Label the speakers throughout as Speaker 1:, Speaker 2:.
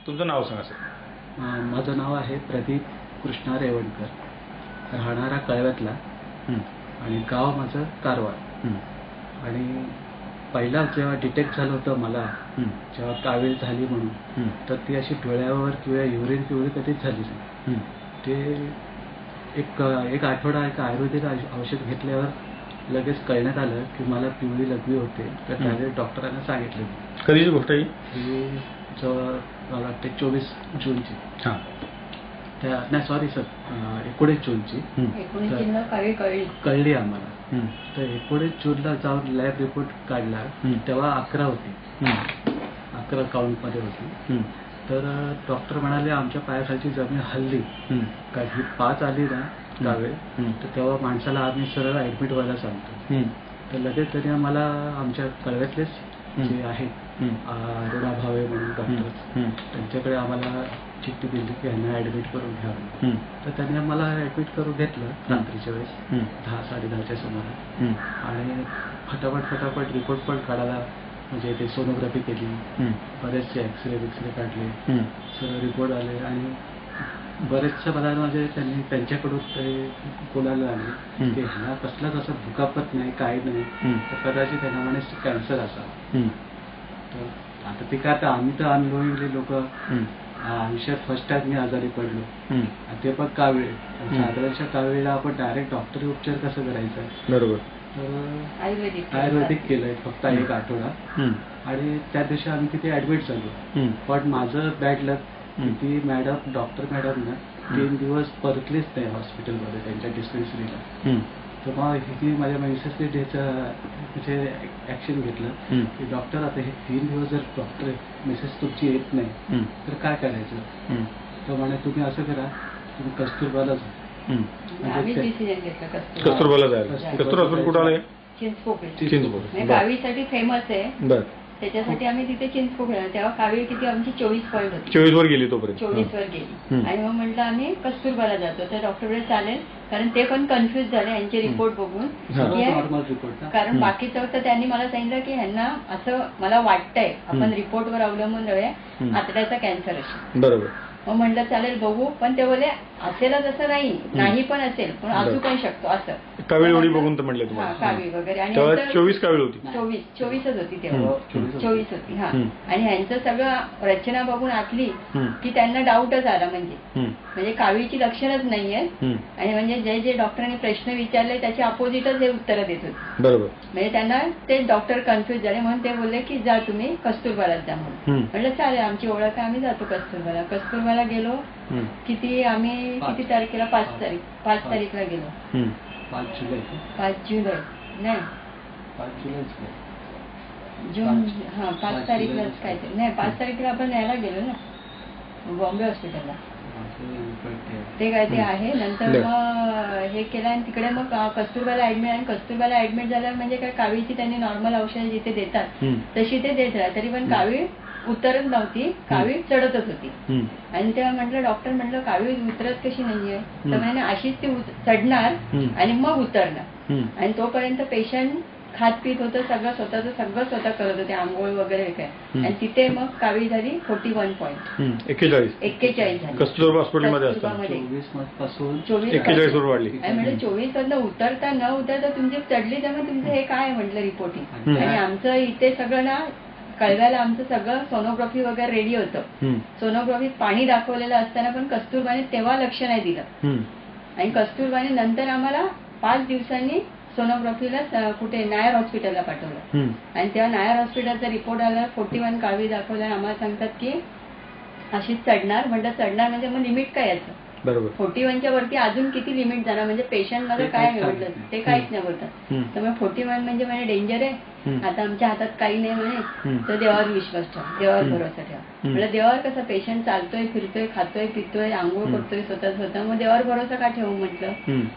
Speaker 1: तुमचं नाव सांगा सर.
Speaker 2: माझं नाव आहे प्रदीप कृष्णा रेवणकर, राहणारा कळव्यातला आणि गाव माझं कारवार. आणि पहिला जेव्हा डिटेक्ट झालं होतं मला, जेव्हा कावीळ झाली म्हणून, तर ती अशी डोळ्यावर किंवा युरिन पिवळी कधीच झाली नाही. ते एक आठवडा एक आयुर्वेदिक औषध घेतल्यावर लगेच कळण्यात आलं की मला पिवळी लघवी होते. तर त्यावेळेस डॉक्टरांना सांगितलं.
Speaker 1: कधीची गोष्ट आहे
Speaker 2: ही जवळ मला वाटते 24 जूनची. नाही सॉरी सर, 19 जूनची कळली आम्हाला. तर 19 जूनला जाऊन लॅब रिपोर्ट काढला, तेव्हा 11 होती, 11 काउंटमध्ये होती. तर डॉक्टर म्हणाले आमच्या पायाखालची जमीन हल्ली, कारण ही 5 आली ना कावीळ, तर तेव्हा माणसाला आम्ही सरळ ऍडमिट व्हायला सांगतो. तर लगेच त्यांनी आम्हाला आमच्या कळव्यातलेच जे आहेत अरुणा भावे म्हणून डॉक्टर, त्यांच्याकडे आम्हाला चिठ्ठी दिली की ह्यांना ऍडमिट करून घ्यावं. तर त्यांनी आम्हाला ऍडमिट करून घेतलं रात्रीच्या वेळेस 10-10:30च्या सुमारास. आणि फटाफट रिपोर्ट पण काढायला, म्हणजे ते सोनोग्राफी केली, बरेचसे एक्सरे काढले, सर्व रिपोर्ट आले. आणि बरेचशा पदार्थ म्हणजे त्यांनी त्यांच्याकडून ते बोलायला लागले की ह्यांना कसलाच असं दुखापत नाही, काही नाही, तर कदाचित त्यांना म्हणे कॅन्सर असा. तर आता ते काय, आम्ही तर अनुभवलेले लोक, आयुष्यात फर्स्ट टाइम मी आजारी पडलो, ते पण कावीळ. साधारणच्या कावीळला आपण डायरेक्ट डॉक्टरी उपचार कसं करायचा. बरोबर. तर आयुर्वेदिक केलंय फक्त 1 आठवडा. आणि त्या दिवशी आम्ही तिथे ऍडमिट झालो. पण माझं बॅड लक, ती डॉक्टर मॅडम ना 3 दिवस परतलीच नाही हॉस्पिटलमध्ये त्यांच्या डिस्पेन्सरीला. तर मग ही माझ्या मिसेसने म्हणजे ऍक्शन घेतलं की डॉक्टर आता हे 3 दिवस जर डॉक्टर मिसेस तुमची येत नाही तर काय करायचं. तर म्हणे तुम्ही असं करा, तुम्ही कस्तुरबाला जा.
Speaker 1: कस्तुरबाला जायला. कस्तुरबा कुठं आलंय?
Speaker 3: चिंचपोकळी गावीसाठी फेमस आहे. त्याच्यासाठी आम्ही तिथे चिंचपोकळी, तेव्हा कावीळ किती आमची 24 पॉईंट होती.
Speaker 1: 24 वर गेली तोपर्यंत.
Speaker 3: 24 वर गेली. आणि मग म्हटलं आम्ही कस्तुरबाला जातो. तर डॉक्टर चालेल, कारण ते पण कन्फ्युज झाले यांचे रिपोर्ट बघून. कारण बाकीचं तर त्यांनी मला सांगितलं की ह्यांना असं मला वाटतंय, आपण रिपोर्टवर अवलंबून राहूया, आतड्याचा कॅन्सर असेल. बरोबर. मग म्हटलं चालेल बघू, पण ते बोले असेलच असं नाही पण असेल, पण असू पण शकतो असं.
Speaker 1: कावीळ एवढी बघून तर म्हटलं तुम्हाला.
Speaker 3: कावीळ वगैरे. आणि
Speaker 1: 24 कावीळ होती.
Speaker 3: 24च होती तेव्हा. 24 होती. आणि ह्यांचं सगळं रचना बघून आतली की त्यांना डाऊटच आला, म्हणजे कावीळची लक्षणच नाहीये. आणि म्हणजे जे डॉक्टरांनी प्रश्न विचारले त्याचे अपोजिटच हे उत्तर देत होते. बरोबर. म्हणजे त्यांना ते डॉक्टर कन्फ्युज झाले, म्हणून ते बोलले की जा तुम्ही कस्तुरबालाच जा म्हणून. म्हटलं चालेल, आमची ओळख आहे, आम्ही जातो कस्तुरबाला गेलो. आम्ही किती तारखेला? 5 तारीखला गेलो.
Speaker 2: 5 जुलै
Speaker 3: नाही,
Speaker 2: 5 जुलै
Speaker 3: जून. 5 तारीखलाच काय ते नाही, 5 तारीखला आपण यायला गेलो ना बॉम्बे हॉस्पिटलला. ते काय ते आहे. नंतर मग हे केलं आणि तिकडे मग कस्तुरबाला ऍडमिट. आणि कस्तुरबाला ऍडमिट झाल्यावर म्हणजे काय, कावीळची त्यांनी नॉर्मल औषधं जिथे देतात तशी ते देत राहतात, तरी पण कावीळ उतरत नव्हती, कावीळ चढतच होती. आणि तेव्हा म्हटलं डॉक्टर, म्हटलं कावीळ उतरत कशी नाहीये. तर म्हणे अशीच ती चढणार आणि मग उतरणार. आणि तोपर्यंत पेशंट खात पीत होतं, सगळं स्वतः करत होते, आंघोळ वगैरे काय. आणि तिथे मग कावीळ झाली 41 पॉईंट. 41 झाली
Speaker 1: कस्तुरबा हॉस्पिटलमध्ये. 41 वर वाढली.
Speaker 3: आणि म्हणजे 24 मधनं उतरता न उतरता तुमची चढली, त्यामुळे तुमचं हे काय म्हटलं रिपोर्टिंग. आणि आमचं इथे सगळं ना कळव्याला आमचं सगळं सोनोग्राफी वगैरे रेडी होतं. सोनोग्राफीत पाणी दाखवलेलं असताना पण कस्तुरबाने तेव्हा लक्ष नाही दिलं. आणि कस्तुरबाने नंतर आम्हाला 5 दिवसांनी सोनोग्राफीला कुठे नायर हॉस्पिटलला पाठवलं. आणि तेव्हा नायर हॉस्पिटलचा रिपोर्ट आला, 41 कावीळ दाखवला. आम्हाला सांगतात की अशीच चढणार. म्हटलं चढणार म्हणजे मग लिमिट काय याचं. 41च्या वरती अजून किती लिमिट जाणार, म्हणजे पेशंट मध्ये काय म्हटलं ते काहीच नाही बोलतात. तर मग 41 म्हणजे डेंजर आहे, आता आमच्या हातात काही नाही म्हणे. तर देवावर विश्वास ठेवा, देवावर भरोसा ठेवा. म्हणजे देवावर कसं, पेशंट चालतोय, फिरतोय, खातोय, पितोय, आंघोळ करतोय स्वतः, मग देवावर भरोसा का ठेवू म्हटलं.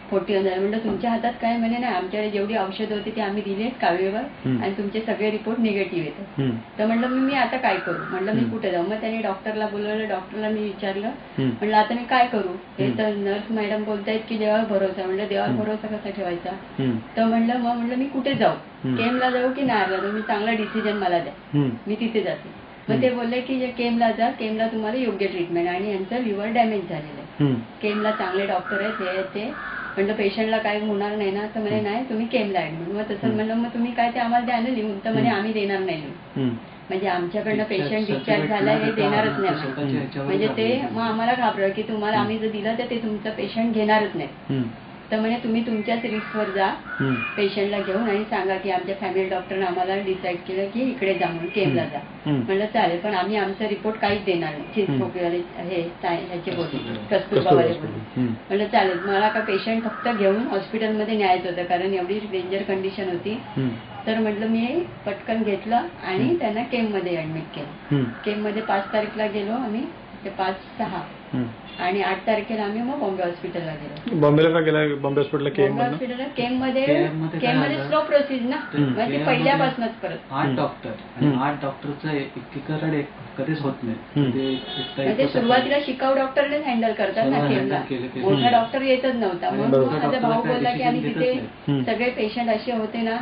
Speaker 3: 41 झालं. म्हटलं तुमच्या हातात काय म्हणे. नाही, आमच्याकडे जेवढी औषध होती ती आम्ही दिली कावीळवर, आणि तुमचे सगळे रिपोर्ट निगेटिव्ह येतात. तर म्हटलं मी आता काय करू, म्हटलं मी कुठे जाऊ. मग त्यांनी डॉक्टरला बोलवलं. डॉक्टरला मी विचारलं, म्हटलं आता मी काय करू. हे तर नर्स मॅडम बोलतायत की देवावर भरोसा. म्हटलं देवावर भरोसा कसा ठेवायचा. तर म्हटलं मी कुठे जाऊ, केमला जाऊ की नायरला जाऊ, मी चांगला डिसिजन मला द्या, मी तिथे जाते. मग ते बोलले की केमला जा, केमला तुम्हाला योग्य ट्रीटमेंट, आणि यांचं लिव्हर डॅमेज झालेलं आहे. केमला चांगले डॉक्टर आहेत, हे ते. म्हणलं पेशंटला काय होणार नाही ना, तर म्हणे नाही तुम्ही केमला ऍडमिट. मग तसं म्हणलं मग तुम्ही काय ते आम्हाला द्या ना लिहून, तर म्हणे आम्ही देणार नाही लिहून. म्हणजे आमच्याकडनं पेशंट डिस्चार्ज झाला हे देणारच नाही. म्हणजे ते मग आम्हाला घाबरलं की तुम्हाला आम्ही जर दिलं तर ते तुमचं पेशंट घेणारच नाही. तर म्हणे तुम्ही तुमच्याच रिस्कवर जा पेशंटला घेऊन आणि सांगा की आमच्या फॅमिली डॉक्टरने आम्हाला डिसाईड केलं की इकडे जा म्हणून, केमला जा. म्हणलं चालेल, पण आम्ही आमचा रिपोर्ट काहीच देणार नाही. चिंचपोकळीवाले हे ह्याचे बोलले, कस्तुरबावाले बोलले. म्हणलं चालेल, मला का पेशंट फक्त घेऊन हॉस्पिटलमध्ये न्यायचं होतं कारण एवढी डेंजर कंडिशन होती. तर म्हटलं मी पटकन घेतलं आणि त्यांना केममध्ये ऍडमिट केलं. केममध्ये 5 तारखेला गेलो आम्ही, ते 5-6 आणि 8 तारखेला आम्ही मग बॉम्बे हॉस्पिटलला गेलो.
Speaker 1: बॉम्बेला का गेला? बॉम्बे हॉस्पिटलला
Speaker 3: बॉम्बे हॉस्पिटलला केममध्ये स्लो प्रोसिजर ना, म्हणजे पहिल्यापासूनच परत
Speaker 2: 8 डॉक्टर आणि 8 डॉक्टरचं एकीकरण कधीच होत नाही.
Speaker 3: म्हणजे सुरुवातीला शिकाऊ डॉक्टरनेच हँडल करतात ना केमला, मोठा डॉक्टर येतच नव्हता. म्हणून माझा भाऊ बोलला की आणि तिथे सगळे पेशंट असे होते ना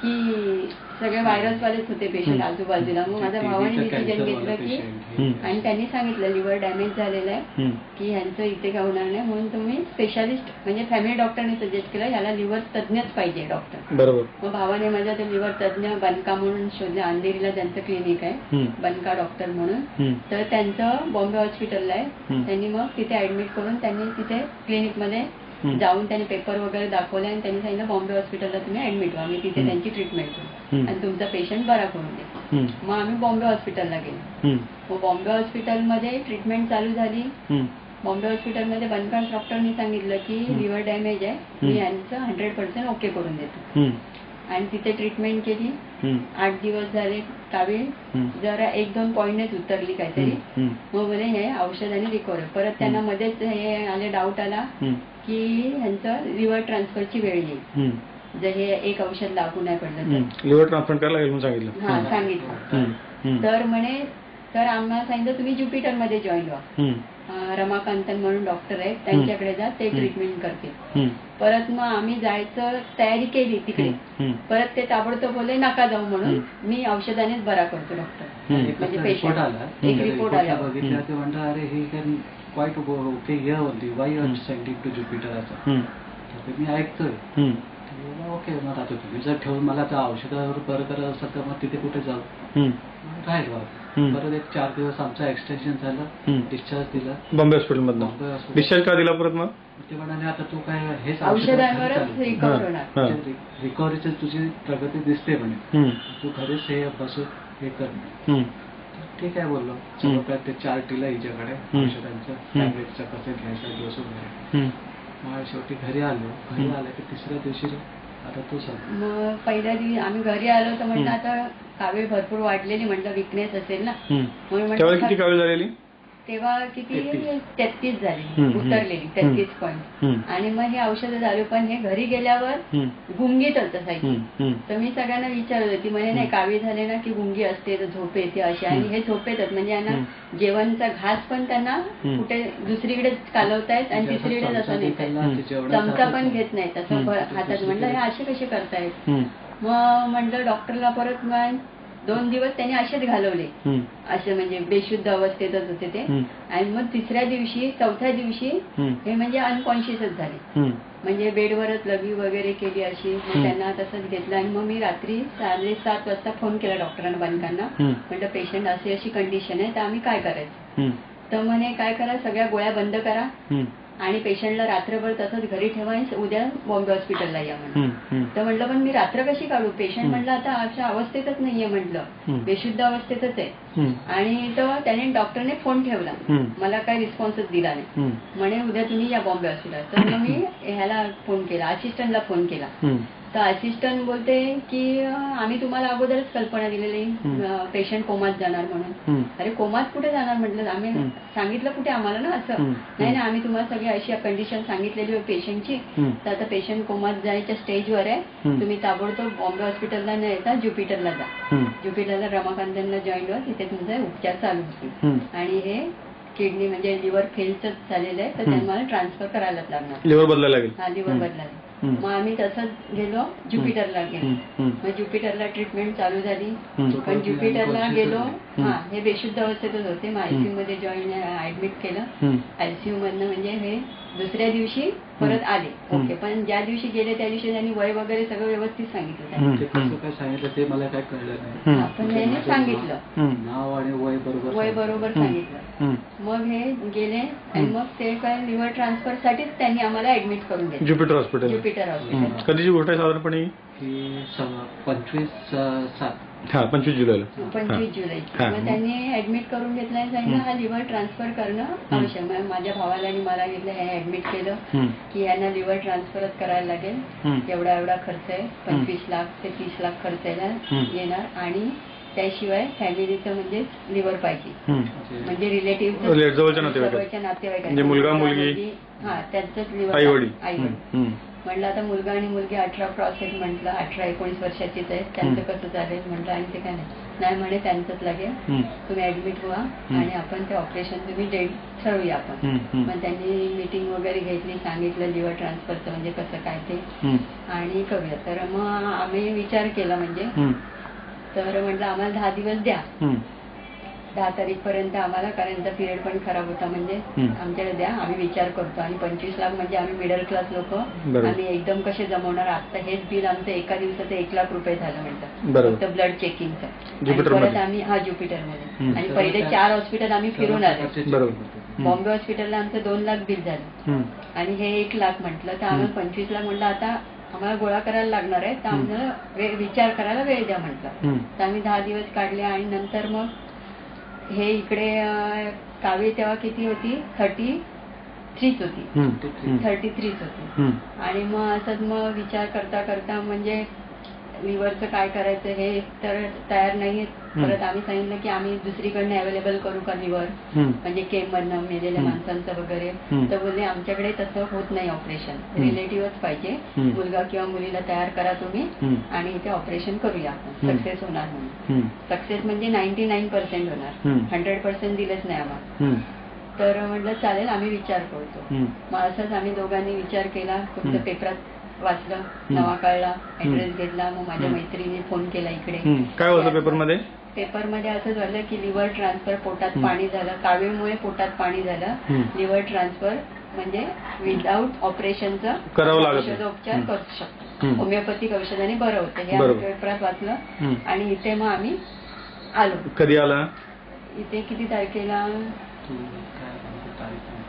Speaker 3: की सगळे व्हायरस वालेच होते पेशंट आजूबाजूला. मग माझ्या भावाने डिसिजन घेतलं की, आणि त्यांनी सांगितलं लिव्हर डॅमेज झालेलं आहे की ह्यांचं इथे काय होणार नाही, म्हणून तुम्ही स्पेशालिस्ट म्हणजे फॅमिली डॉक्टरने सजेस्ट केलं ह्याला लिव्हर तज्ञच पाहिजे डॉक्टर.
Speaker 1: बरोबर.
Speaker 3: मग भावाने माझ्या ते लिव्हर तज्ञ बनका म्हणून शोधले, अंधेरीला त्यांचं क्लिनिक आहे बनका डॉक्टर म्हणून. तर त्यांचं बॉम्बे हॉस्पिटलला आहे. त्यांनी मग तिथे ऍडमिट करून त्यांनी तिथे क्लिनिकमध्ये जाऊन त्यांनी पेपर वगैरे दाखवले आणि त्यांनी सांगितलं बॉम्बे हॉस्पिटलला तुम्ही ऍडमिट व्हा, मी तिथे त्यांची ट्रीटमेंट करू आणि तुमचा पेशंट बरा करून दे. मग आम्ही बॉम्बे हॉस्पिटलला गेलो. मग बॉम्बे हॉस्पिटलमध्ये ट्रीटमेंट चालू झाली. बॉम्बे हॉस्पिटलमध्ये बनकास डॉक्टरनी सांगितलं की लिव्हर डॅमेज आहे, मी यांचं 100% ओके करून देतो. आणि तिथे ट्रीटमेंट केली. 8 दिवस झाले, कावीळ जरा 1-2 पॉईंटनेच उतरली काहीतरी. मग बोले हे औषधाने रिकव्हर. परत त्यांना मध्येच हे आले, डाऊट आला की ह्यांचं लिव्हर ट्रान्सफरची वेळ येईल जर हे एक औषध लागू नाही पडलं तर.
Speaker 1: लिव्हर ट्रान्सप्लांट करायला लागेल म्हणून सांगितलं.
Speaker 3: हा सांगितलं. तर म्हणे, तर आम्हाला सांगितलं तुम्ही ज्युपिटरमध्ये जॉईन व्हा. रमाकांतन म्हणून डॉक्टर आहेत, त्यांच्याकडे जा, ते ट्रीटमेंट करतील. परत मग आम्ही जायचं तयारी केली तिकडे. परत ते ताबडतोब बोलले नका जाऊ म्हणून, मी औषधानेच बरा करतो डॉक्टर. म्हणजे पेशंट आला, एक रिपोर्ट आला
Speaker 2: बघितला ते म्हणतात अरे हे can quite okay here only, why you are sending to Jupiter असं. तर मी ऐकतोय. ओके, मग आता तुम्ही जर ठेवून मला त्या औषधावर बरं करत असेल तर मग तिथे कुठे जाऊ, राहील बाबा. परत एक 4 दिवस आमचं एक्सटेन्शन झालं, डिस्चार्ज दिला
Speaker 1: बॉम्बे हॉस्पिटलमधनं. डिस्चार्ज का दिला परत? मग
Speaker 2: ते म्हणाले आता तू काय हेच
Speaker 3: औषधांवरच रिकव्हर होणार,
Speaker 2: रिकव्हरीची तुझी प्रगती दिसते म्हणे, तू घरीच हे बसून हे कर. ठीक आहे बोललो. सगळं काय ते चार्ट दिला हिच्याकडे औषधांचं, टॅब्लेटचं कसं घ्यायचं, डोस वगैरे. मग शेवटी घरी आलो. घरी आलं की 3ऱ्या दिवशी आता तू सांग.
Speaker 3: मग पहिल्या दिवशी आम्ही घरी आलो तर म्हटलं आता कावीळ भरपूर वाढलेली, म्हटलं विकनेस असेल ना म्हणून म्हटलं.
Speaker 1: किती कावीळ झालेली
Speaker 3: तेव्हा? किती 33 झाली, उतरलेली 33 पॉईंट. आणि मग हे औषधं झाली, पण हे घरी गेल्यावर गुंगीतच असायची. तर मी सगळ्यांना विचारत होती, म्हणे नाही कावीळ झाले ना की गुंगी असते, तर झोप येते अशी. आणि हे झोपेतच, म्हणजे यांना जेवणचा घास पण त्यांना कुठे दुसरीकडे कालवतायत आणि तिसरीकडे असं नेतायत, चमचा पण घेत नाहीत असं हातात. म्हटलं हे असे कसे करतायत? मग म्हटलं डॉक्टरला परत. मग 2 दिवस त्यांनी असेच घालवले, असे म्हणजे बेशुद्ध अवस्थेतच होते ते. आणि मग 3ऱ्या दिवशी 4थ्या दिवशी हे म्हणजे अनकॉन्शियसच झाले, म्हणजे बेडवरच लघवी वगैरे केली अशी. मग त्यांना तसंच घेतलं. आणि मग मी रात्री 7:30 वाजता फोन केला डॉक्टरांना बनकांना, म्हटलं पेशंट अशी कंडिशन आहे, तर आम्ही काय करायचं? तर म्हणे काय करा, सगळ्या गोळ्या बंद करा आणि पेशंटला रात्रभर तसंच घरी ठेवा आणि उद्या बॉम्बे हॉस्पिटलला या म्हणून. तर म्हटलं पण मी रात्र कशी काढू? पेशंट म्हटलं आता अशा अवस्थेतच नाहीये, म्हटलं बेशुद्ध अवस्थेतच आहे. आणि तर त्याने डॉक्टरने फोन ठेवला, मला काही रिस्पॉन्सच दिला नाही. म्हणे उद्या तुम्ही या बॉम्बे हॉस्पिटल. तर मग मी ह्याला फोन केला, असिस्टंटला फोन केला. तर असिस्टंट बोलते की आम्ही तुम्हाला अगोदरच कल्पना दिलेली पेशंट कोमात जाणार म्हणून. अरे कोमात कुठे जाणार म्हटलं, आम्ही सांगितलं कुठे आम्हाला ना असं. नाही ना, आम्ही तुम्हाला सगळी अशी कंडिशन सांगितलेली आहे पेशंटची, तर आता पेशंट कोमात जायच्या स्टेजवर आहे, तुम्ही ताबडतोब बॉम्बे हॉस्पिटलला न येता ज्युपिटरला जा. ज्युपिटरला रमाकांतनला जॉईन व्हा, तिथे तुमचे उपचार चालू होतील. आणि हे किडनी म्हणजे लिव्हर फेलच झालेलं आहे, तर त्यांना ट्रान्सफर करायलाच लागणार,
Speaker 1: लिव्हर बदलायला लागेल.
Speaker 3: हा लिव्हर बदलायला. मग आम्ही तसंच गेलो ज्युपिटरला गेलो. मग ज्युपिटरला ट्रीटमेंट चालू झाली. पण ज्युपिटरला गेलो, हे बेशुद्ध अवस्थेतच होते. मग आयसीयू मध्ये जॉईन ऍडमिट केलं. आयसीयू मधनं म्हणजे हे दुसऱ्या दिवशी परत आले. ओके, पण ज्या दिवशी गेले त्या दिवशी त्यांनी वय वगैरे सगळं व्यवस्थित सांगितलं.
Speaker 2: ते कसं काय सांगितलं ते मला काय कळलं नाही.
Speaker 3: पण त्यांनी सांगितलं,
Speaker 2: नाव आणि वय बरोबर
Speaker 3: सांगितलं. मग हे गेले आणि मग ते काय लिव्हर ट्रान्सफर साठीच त्यांनी आम्हाला ऍडमिट करून घेतलं
Speaker 1: ज्युपिटर हॉस्पिटल.
Speaker 3: Jupiter hospital.
Speaker 1: कधीची गोष्ट आहे साधारणपणे?
Speaker 2: की 25/7.
Speaker 1: हा 25 जुलैला.
Speaker 3: 25 जुलै. मग त्यांनी ऍडमिट करून घेतलं आणि सांगितलं हा लिव्हर ट्रान्सफर करणं आवश्यक. मग माझ्या भावाला आणि मला घेतलं, हे ऍडमिट केलं की यांना लिव्हर ट्रान्सफरच करायला लागेल. एवढा खर्च आहे, 25 लाख ते 30 लाख खर्च येणार. आणि त्याशिवाय फॅमिलीचं म्हणजे लिव्हर पाहिजे, म्हणजे रिलेटिव्ह
Speaker 1: जवळच्या नातेवाईक म्हणजे मुलगा मुलगी,
Speaker 3: त्यांचंच लिव्हर. आई वडील म्हटलं आता मुलगा आणि मुलगी 18 क्रॉस आहेत. म्हटलं 18-19 वर्षाचीच आहेत, त्यांचं कसं चालेल म्हटलं. आणि ते काय नाही म्हणे त्यांचंच लागेल, तुम्ही ऍडमिट व्हा आणि आपण ते ऑपरेशन तुम्ही डेट ठरवूया आपण. मग त्यांनी मीटिंग वगैरे घेतली, सांगितलं लिव्हर ट्रान्सफरचं म्हणजे कसं काय ते आणि करूया. तर मग आम्ही विचार केला म्हणजे, तर म्हटलं आम्हाला 10 दिवस द्या, 10 तारीखपर्यंत आम्हाला, कारण त्यांचा पिरियड पण खराब होता. म्हणजे आमच्याकडे द्या, आम्ही विचार करतो. आणि 25 लाख म्हणजे आम्ही मिडल क्लास लोक, आम्ही एकदम कसे जमवणार. आता हेच बिल आमचं एका दिवसाचं 1 लाख रुपये झालं म्हणतात, फक्त ब्लड चेकिंगचं. परत आम्ही ज्युपिटरमध्ये आणि पहिले 4 हॉस्पिटल आम्ही फिरून आलो. बॉम्बे हॉस्पिटलला आमचं 2 लाख बिल झालं आणि हे 1 लाख म्हटलं. तर आम्हाला 25 लाख म्हटलं आता आम्हाला गोळा करायला लागणार आहे, तर आम्हाला विचार करायला वेळ द्या म्हटलं. तर आम्ही 10 दिवस काढले आणि नंतर मग हे इकडे कावेरी तेव्हा किती होती, 33 होती, 33 होती. आणि मग असंच मग विचार करता करता म्हणजे लिव्हरचं काय करायचं हे तर तयार नाही. परत आम्ही सांगितलं की आम्ही दुसरीकडनं अवेलेबल करू का लिव्हर, म्हणजे केम मधनं मेलेल्या माणसांचं वगैरे. तर बोलले आमच्याकडे तसं होत नाही ऑपरेशन, रिलेटिव्हच पाहिजे, मुलगा किंवा मुलीला तयार करा तुम्ही आणि इथे ऑपरेशन करूया आपण, सक्सेस होणार म्हणून. सक्सेस म्हणजे 99% होणार, 100% दिलंच नाही आम्हाला. तर म्हटलं चालेल आम्ही विचार करतो. मग असंच आम्ही दोघांनी विचार केला. फक्त पेपरात वाचलं, नवा कळला, ऍड्रेस घेतला. मग माझ्या मैत्रिणीने फोन केला इकडे.
Speaker 1: काय होतं पेपरमध्ये?
Speaker 3: पेपरमध्ये असं झालं की लिव्हर ट्रान्सफर, पोटात पाणी झालं, कावीळमुळे पोटात पाणी झालं, लिव्हर ट्रान्सफर म्हणजे विदाऊट ऑपरेशनचं औषधोपचार करू शकतो, होमिओपॅथिक औषधाने बरं होतं. हे आम्ही पेपरात वाचलं आणि इथे मग आम्ही आलो.
Speaker 1: कधी आला?
Speaker 3: इथे किती तारखेला,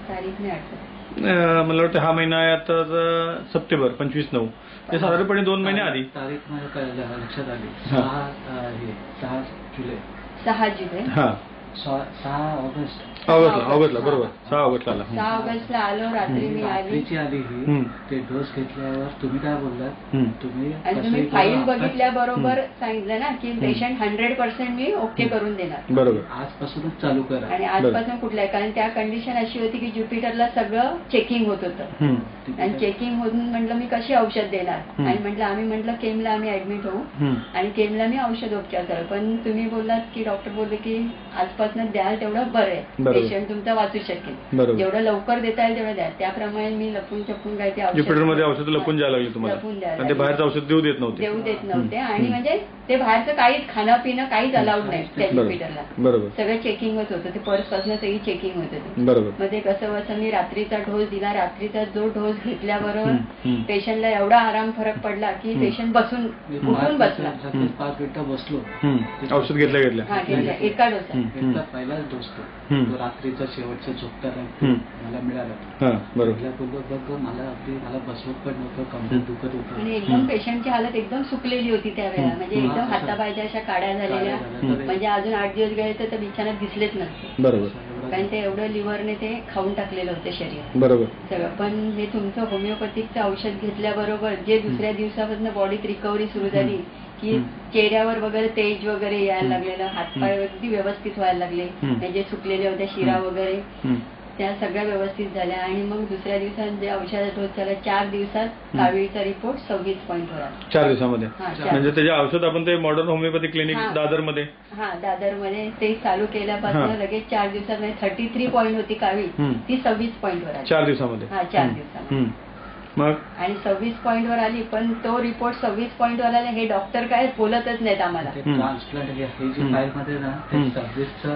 Speaker 3: तारीख नाही आठवत,
Speaker 1: मला वाटतं हा महिना आहे आता सप्टेंबर 25/9, ते साधारणपणे 2 महिने आधी.
Speaker 2: तारीख माझ्या लक्षात आली, 6 जुलै. 6
Speaker 1: ऑगस्टला बरोबर, 6 ऑगस्टला आला.
Speaker 3: 6 ऑगस्टला आलो. रात्री मी
Speaker 2: रात्रीची आली ही. ते डोस घेतल्यावर तुम्ही काय बोललात,
Speaker 3: तुम्ही फाईल बघितल्याबरोबर सांगितलं ना की पेशंट 100% मी ओके करून देणार,
Speaker 1: बरोबर,
Speaker 2: आजपासूनच चालू करा.
Speaker 3: आणि आजपासून कुठल्या, कारण त्या कंडिशन अशी होती की ज्युपिटरला सगळं चेकिंग होत होतं आणि चेकिंग होऊन म्हटलं मी कशी औषध देणार. आणि म्हटलं आम्ही म्हटलं केमला आम्ही ऍडमिट होऊ आणि केमला मी औषधोपचार करू. पण तुम्ही बोललात की डॉक्टर बोलले की आजपासून द्याल तेवढं बरं आहे, पेशंट तुमचा वाचू शकेल, जेवढं लवकर देता येईल तेवढं द्या. त्याप्रमाणे मी लपून छपून काय ते
Speaker 1: औषध लपून द्यायला लागली तुम्हाला, ते बाहेरचं औषध देऊ देत नव्हते. आणि म्हणजे ते बाहेरचं काहीच खाणं पिणं काहीच अलाउड नाही त्या ज्युपिटरला, सगळं चेकिंगच होतं. ते पर्स पासून सगळी चेकिंग होत होती. मग ते कसं बसं मी रात्रीचा डोस दिला. रात्रीचा जो डोस घेतल्याबरोबर पेशंटला एवढा आराम फरक पडला की पेशंट बसून उठून बसला.
Speaker 2: 5 मिनिटं बसलो,
Speaker 1: औषध घेतल्या
Speaker 3: एका डोसा.
Speaker 2: पहिलाच डोस तो रात्रीचा शेवटचा झोपताना मला मिळाला. बघ मला बसवत पण नव्हतं, कंबर दुखत होतं
Speaker 3: आणि एकदम पेशंटची हालत एकदम सुकलेली होती त्यावेळेला. म्हणजे एकदम हातापायच्या अशा काड्या झालेल्या, म्हणजे अजून 8 दिवस गेले तर बिछाण्यात दिसलेच नसते. बरोबर, कारण ते एवढं लिव्हरने ते खाऊन टाकलेलं होतं शरीर, बरोबर सगळं. पण हे तुमचं होमिओपॅथिकचं औषध घेतल्याबरोबर जे दुसऱ्या दिवसापासून बॉडीत रिकव्हरी सुरू झाली की चेहऱ्यावर वगैरे तेज वगैरे यायला लागलेलं, हातपाय अगदी व्यवस्थित व्हायला लागले, म्हणजे सुकलेल्या होत्या शिरा वगैरे त्या सगळ्या व्यवस्थित झाल्या. आणि मग दुसऱ्या दिवसात जे औषध डोस झाला 4 दिवसात कावीळचा रिपोर्ट 26 पॉईंट होता.
Speaker 1: 4 दिवसामध्ये म्हणजे त्याचे औषध आपण ते मॉडर्न होमिओपॅथिक क्लिनिक दादरमध्ये
Speaker 3: दादरमध्ये ते चालू केल्यापासून लगेच 4 दिवसात 33 पॉईंट होती कावीळ, ती 26 पॉईंट वर
Speaker 1: 4 दिवसामध्ये.
Speaker 3: 4 दिवसामध्ये.
Speaker 1: मग
Speaker 3: आणि 26 पॉईंटवर आली, पण तो रिपोर्ट 26 पॉईंटवर आला. हे डॉक्टर काय बोलतच नाहीत आम्हाला.
Speaker 2: ट्रान्सप्लांट हे जी फाईल मध्ये ना 26च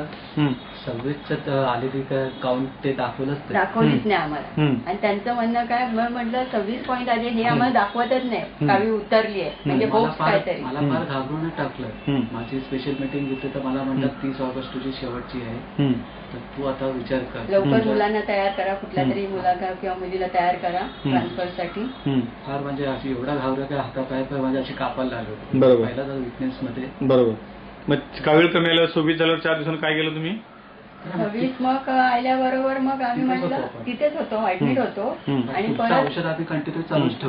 Speaker 2: आलेली काउंट ते दाखवलीच
Speaker 3: नाही आम्हाला. आणि त्यांचं म्हणणं काय, मग म्हटलं 26 पॉईंट आले हे आम्हाला दाखवतच नाही, कावी उतरली आहे म्हणजे होप्स काहीतरी.
Speaker 2: मला फार घाबरून टाकलं. माझी स्पेशल मीटिंग होती तर मला म्हणतात 30 ऑगस्ट तुझी शेवटची आहे, तर तू आता विचार कर,
Speaker 3: लवकर मुलांना तयार करा, कुठल्या तरी मुलाला किंवा मुलीला तयार करा ट्रान्सफरसाठी.
Speaker 2: फार म्हणजे अशी एवढा घाबरला की हातापाय म्हणजे अशी कापायला लागलो.
Speaker 1: बरोबर.
Speaker 2: पहिला तर विकनेस मध्ये.
Speaker 1: बरोबर. मग कावीळ कमी आल्यावर 26 झाल्यावर 4 दिवसांनी काय केलं तुम्ही?
Speaker 3: 26 मग आल्याबरोबर मग आम्ही म्हटलं तिथेच होतो, ऍडमिट होतो. आणि परत
Speaker 2: औषध आम्ही कंटिन्यू चालूच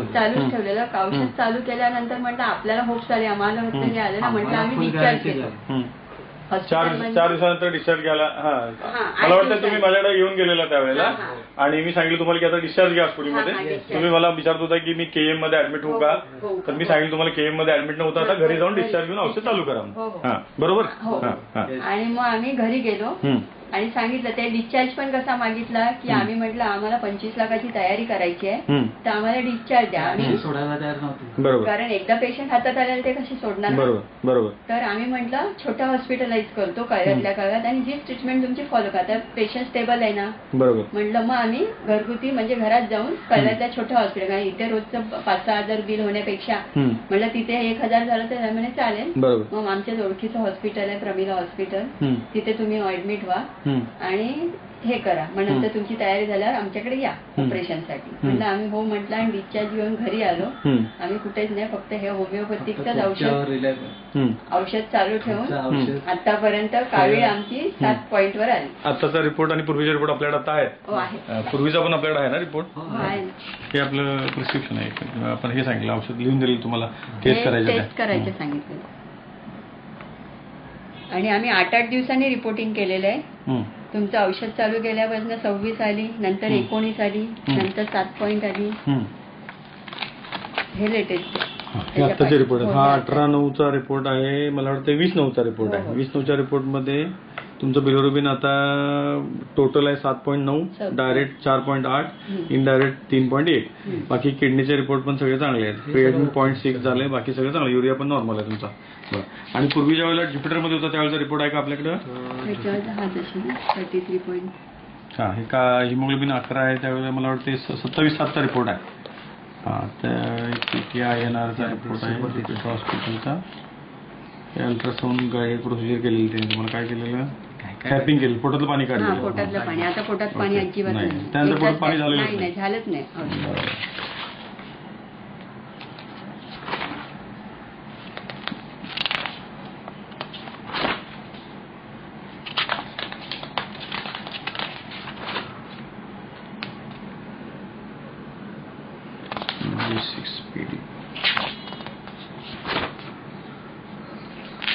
Speaker 3: ठेवलेलं. औषध चालू केल्यानंतर म्हटलं आपल्याला होप्स आले, आम्हाला हे आले ना, म्हटलं आम्ही डिस्चार्ज केलं.
Speaker 1: 4 दिवसानंतर डिस्चार्ज घ्यायला. मला वाटतं तुम्ही माझ्याकडे येऊन गेलेला त्यावेळेला, आणि मी सांगितलं तुम्हाला की आता डिस्चार्ज घ्या हॉस्पिटलमध्ये. तुम्ही मला विचारत होता की मी केएम मध्ये ऍडमिट होऊ का, तर मी सांगितलं तुम्हाला केएम मध्ये ऍडमिट नव्हतं, आता घरी जाऊन डिस्चार्ज घेऊन औषध चालू करा. बरोबर.
Speaker 3: आणि मग आम्ही घरी गेलो आणि सांगितलं. ते डिस्चार्ज पण कसा मागितला की आम्ही म्हटलं आम्हाला 25 लाखाची तयारी करायची आहे, तर आम्हाला डिस्चार्ज द्या. आम्ही
Speaker 2: सोडायला तयार नव्हते.
Speaker 1: बरोबर.
Speaker 3: कारण एकदा पेशंट हातात आलेले ते कशी सोडणार.
Speaker 1: बरोबर.
Speaker 3: तर आम्ही म्हटलं छोटा हॉस्पिटलाइज करतो कळव्यातल्या कळव्यात, आणि जी ट्रीटमेंट तुमची फॉलो करा. पेशंट स्टेबल आहे ना.
Speaker 1: बरोबर.
Speaker 3: म्हटलं मग आम्ही घरगुती म्हणजे घरात जाऊन कळव्यातल्या छोट्या हॉस्पिटल, कारण इथे रोजचं 5-6 हजार बिल होण्यापेक्षा म्हटलं तिथे 1,000 झालं तर म्हणे चालेल. मग आमच्याच ओळखीचं हॉस्पिटल आहे प्रमिला हॉस्पिटल, तिथे तुम्ही ऍडमिट व्हा आणि हे करा, मग नंतर तुमची तयारी झाल्यावर आमच्याकडे या ऑपरेशनसाठी. म्हटलं आम्ही हो म्हटलं आणि डिस्चार्ज घेऊन घरी आलो. आम्ही कुठेच नाही, फक्त हे होमिओपॅथिकच औषध चालू ठेवून आतापर्यंत कावीळ आमची 7 पॉईंटवर आली.
Speaker 1: आताचा रिपोर्ट आणि पूर्वीचा रिपोर्ट आपल्याकडे आता
Speaker 3: आहे.
Speaker 1: पूर्वीचा पण आपल्याकडे आहे ना रिपोर्ट. हे आपलं प्रिस्क्रिप्शन आहे. आपण हे सांगितलं औषध लिहून दिलं तुम्हाला, टेस्ट
Speaker 3: करायचे सांगितलं. आणि आम्ही 8-8 दिवसांनी रिपोर्टिंग केलेलं आहे. तुमचं औषध चालू केल्यापासून 26 आली, नंतर 19 आली, नंतर 7 पॉईंट आली. हे लेटेस्ट
Speaker 1: आताचे रिपोर्ट. हा 18/9चा रिपोर्ट आहे. मला वाटतं 20/9चा रिपोर्ट आहे. 20/9च्या रिपोर्ट मध्ये तुमचं बिलिरुबिन आता टोटल आहे 7.9, डायरेक्ट 4.8, इनडायरेक्ट 3.1. बाकी किडनीचे रिपोर्ट पण सगळे चांगले आहेत. क्रिएटिनिन 0.6 झाले, बाकी सगळं चांगलं. युरिया पण नॉर्मल आहे तुमचा. आणि पूर्वी ज्या वेळेला ज्युपिटर मध्ये होता त्यावेळेचा रिपोर्ट आहे का आपल्याकडे? हे का हिमोग्लोबिन 11 आहे त्यावेळेला मला वाटतं 27/7चा रिपोर्ट आहे. तर INRचा रिपोर्ट आहे हॉस्पिटलचा. अल्ट्रासाऊंड गाईड प्रोसिजर केलेली त्यांनी. तुम्हाला काय केलेलं? टॅपिंग केलं, पोटातलं पाणी काढलं.
Speaker 3: पोटातलं पाणी. आता पोटात पाणी अजिबात नाही.
Speaker 1: त्यानंतर पोटात पाणी झालं
Speaker 3: नाही, झालंच नाही.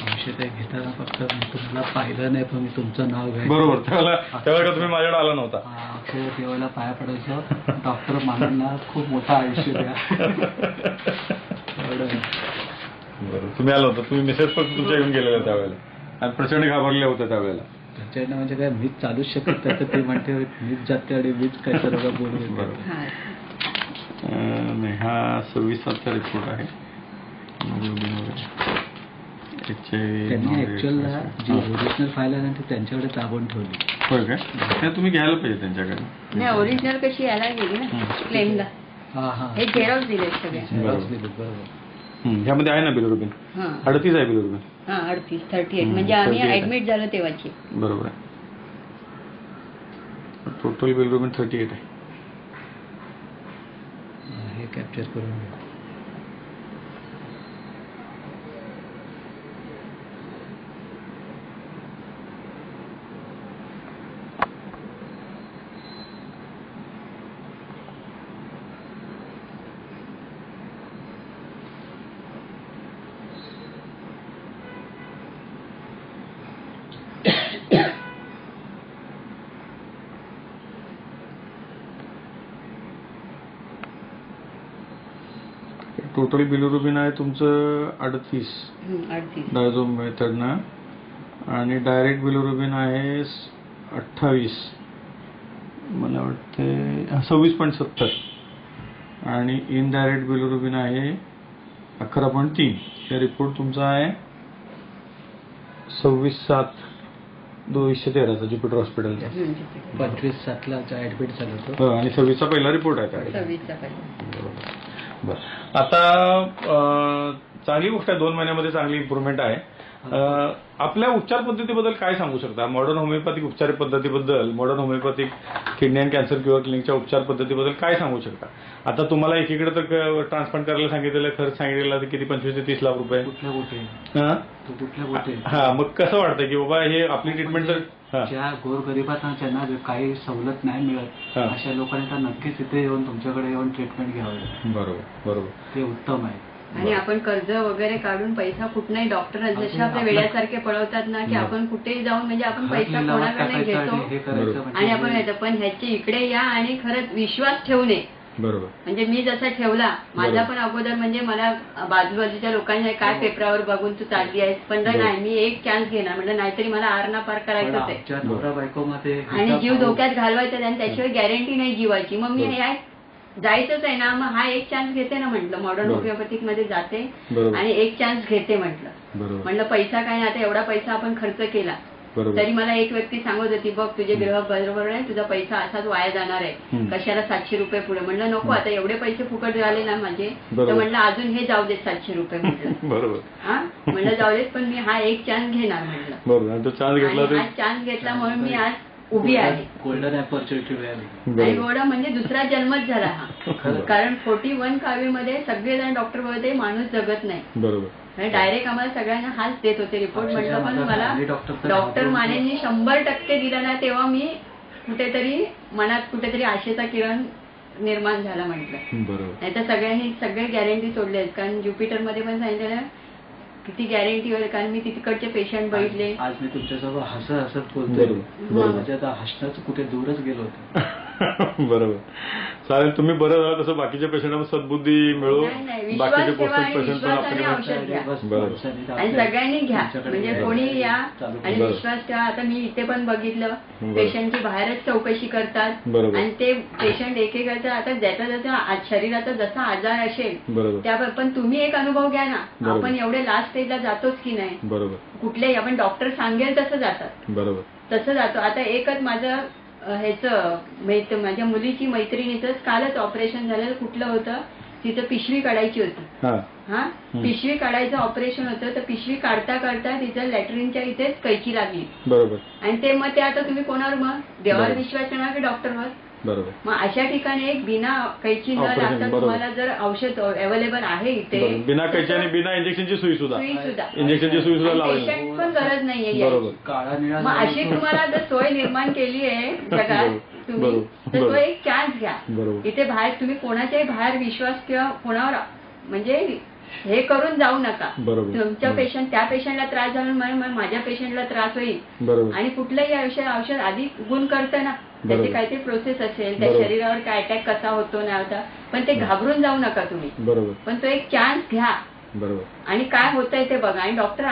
Speaker 2: औषध घेताना फक्त तुम्हाला पाहिलं नाही, पण मी तुमचं नाव घ्यायचं.
Speaker 1: बरोबर. त्यावेळेला तुम्ही माझ्याकडे आला नव्हता.
Speaker 2: अक्षर देवाला पाया पडायचं, डॉक्टर मानांना खूप मोठं आयुष्य द्या.
Speaker 1: बरोबर. तुम्ही आला होता. तुम्ही मेसेज पण तुमच्या येऊन गेलेला त्यावेळेला आणि प्रचंड घाबरले होते त्यावेळेला.
Speaker 2: प्रचंड म्हणजे काय, मीच चालूच शकत नाही. ते म्हणते मीच जाते आणि मीच काय सर्व बोलून.
Speaker 1: नाही, हा 26/7चा रिपोर्ट आहे.
Speaker 2: त्यांनी ऍक्च्युअलला जी ओरिजिनल फाईल आहे ती त्यांच्याकडे दाबून ठेवली.
Speaker 1: होय काय? ते तुम्ही घ्यायला पाहिजे त्यांच्याकडे.
Speaker 3: नाही, ओरिजिनल कशी यायला गेली ना क्लेमला. हे झेरॉक्स दिले सगळे.
Speaker 2: बरोबर.
Speaker 1: ह्यामध्ये आहे ना बिलिरुबिन? 38 आहे बिलिरुबिन.
Speaker 3: 38 म्हणजे आम्ही ऍडमिट झालो तेव्हाची.
Speaker 1: बरोबर आहे. टोटल बिलिरुबिन 38 आहे.
Speaker 2: हे कॅप्चर करून घ्या.
Speaker 1: टोटल बिलिरुबिन आहे तुमचं 38 डायझो मेथडनं, आणि डायरेक्ट बिलिरुबिन आहे 28, मला वाटते 26.70.
Speaker 4: आणि इनडायरेक्ट बिलिरुबिन आहे 11.3. हा रिपोर्ट तुमचा आहे 26/7/2013 ज्युपिटर हॉस्पिटलचा.
Speaker 2: 25/7 ऍडमिट झाला तो.
Speaker 4: आणि 26चा पहिला रिपोर्ट आहे.
Speaker 3: 26चा पहिला.
Speaker 4: बरं. आता चांगली गोष्ट आहे, 2 महिन्यामध्ये चांगली इम्प्रुव्हमेंट आहे. आपल्या उपचार पद्धतीबद्दल काय सांगू शकता? मॉडर्न होमिओपॅथिक उपचार पद्धतीबद्दल, modern homeopathic kidney and cancer cure क्लिनिकच्या उपचार पद्धतीबद्दल काय सांगू शकता? आता तुम्हाला एकीकडे तर ट्रान्सप्लांट करायला सांगितलेलं, खर्च सांगितलेला तर किती 25 ते 30 लाख रुपये. हा, मग कसं वाटतं की बाबा हे आपली ट्रीटमेंट तर
Speaker 2: ज्या गोरगरिबांना ज्यांना काही सवलत नाही मिळत अशा लोकांना नक्कीच इथे येऊन तुमच्याकडे येऊन ट्रीटमेंट घ्यावी.
Speaker 4: बरोबर.
Speaker 2: ते उत्तम आहे.
Speaker 3: आणि आपण कर्ज वगैरे काढून पैसा कुठलाही डॉक्टर जसे आपल्या वेड्यासारखे पळवतात ना की आपण कुठेही जाऊन म्हणजे आपण पैसा कोणाकडे घेतो आणि आपण येतो, पण ह्याची इकडे या आणि खरंच विश्वास ठेवू नये.
Speaker 4: बरोबर.
Speaker 3: म्हणजे मी जसा ठेवला माझा पण अगोदर म्हणजे मला बाजूबाजूच्या लोकांनी काय पेपरावर बघून तू चालली आहेस, पण नाही मी एक चान्स घेणार म्हणजे नाहीतरी मला आरना पार करायचं आहे आणि जीव धोक्यात घालवायचा आणि त्याशिवाय गॅरंटी नाही जीवाची. मग मी जायचंच आहे ना, मग हा एक चान्स घेते ना म्हटलं, मॉडर्न होमिओपॅथिक मध्ये जाते आणि एक चान्स घेते म्हटलं पैसा काय नाही, आता एवढा पैसा आपण खर्च केला तरी मला एक व्यक्ती सांगत होती बघ तुझे ग्रह बरोबर आहे, तुझा पैसा असाच वाया जाणार आहे, कशाला 700 रुपये पुढे. म्हणलं नको, आता एवढे पैसे फुकट झाले ना माझे, तर म्हणलं अजून हे जाऊ देत 700 रुपये म्हटलं.
Speaker 4: बरोबर.
Speaker 3: हा म्हणलं जाऊ देत, पण मी हा एक चान्स घेणार म्हटलं. चान्स घेतला म्हणून मी आज उभी आहे.
Speaker 2: गोल्डन ऑपॉर्च्युनिटी मिळाली
Speaker 3: आणि गोडा म्हणजे दुसरा जन्मच झाला हा. कारण 41 कावीमध्ये सगळेजण डॉक्टर बोलते माणूस जगत नाही.
Speaker 4: बरोबर.
Speaker 3: डायरेक्ट आम्हाला सगळ्यांना हाच देत होते रिपोर्ट. म्हटलं पण मला डॉक्टर मानेंनी 100% दिलं ना, तेव्हा मी कुठेतरी मनात कुठेतरी आशेचा किरण निर्माण झाला म्हटलं. नाही तर सगळे गॅरंटी सोडले आहेत. कारण ज्युपिटरमध्ये पण सांगितलेलं किती गॅरंटी होईल, कारण मी तिकडचे पेशंट बघितले.
Speaker 2: आज मी तुमच्यासोबत हसत बोलतोय, माझ्या आता हसण्याचं कुठे दूरच गेलो होतो.
Speaker 4: बरोबर. चालेल, तुम्ही बरं झालं तसं बाकीच्या पेशंटला सद्बुद्धी मिळो, बाकीचे पेशंट पण
Speaker 3: आणि सगळ्यांनी घ्या म्हणजे कोणी या आणि विश्वास ठेवा. आता मी इथे पण बघितलं पेशंटची बाहेरच चौकशी करतात आणि ते पेशंट एकेकाचा आता ज्याचा शरीराचा जसा आजार असेल त्या, पण तुम्ही एक अनुभव घ्या ना, आपण एवढे लास्ट स्टेजला जातोच की नाही.
Speaker 4: बरोबर.
Speaker 3: कुठल्याही आपण डॉक्टर सांगेल तसं जातात.
Speaker 4: बरोबर. तसं
Speaker 3: जातो. आता एकच माझं माझ्या मुलीची मैत्रिणीच कालच ऑपरेशन झालेलं. कुठलं होतं, तिचं पिशवी काढायची होती. हा, पिशवी काढायचं ऑपरेशन होतं, तर पिशवी काढता काढता तिचं लॅट्रिनच्या इथेच कैची लागली.
Speaker 4: बरोबर. आणि
Speaker 3: ते मग ते आता तुम्ही कोणावर, मग देवावर विश्वास ठेवणार की डॉक्टरवर?
Speaker 4: बरोबर.
Speaker 3: मग अशा ठिकाणी एक बिना कैची न लागता तुम्हाला जर औषध अवेलेबल आहे इथे,
Speaker 4: बिना कैची आणि बिना इंजेक्शनची सुई सुद्धा
Speaker 3: पेशंट पण गरज नाहीये. मग अशी तुम्हाला जर सोय निर्माण केली आहे जगात तुम्ही, तर तो एक चान्स घ्या. इथे बाहेर तुम्ही कोणाच्याही बाहेर विश्वास किंवा कोणावर म्हणजे हे करून जाऊ नका. तुमच्या पेशंट त्या पेशंटला त्रास झाला, माझ्या पेशंटला त्रास होईल. आणि कुठलंही औषध आधी गुण करतं ना, त्याची काहीतरी प्रोसेस असेल, त्या शरीरावर काय अटॅक कसा होतो नाही होता, पण ते घाबरून जाऊ नका तुम्ही. पण तो एक चान्स घ्या आणि काय होतंय ते बघा. आणि डॉक्टर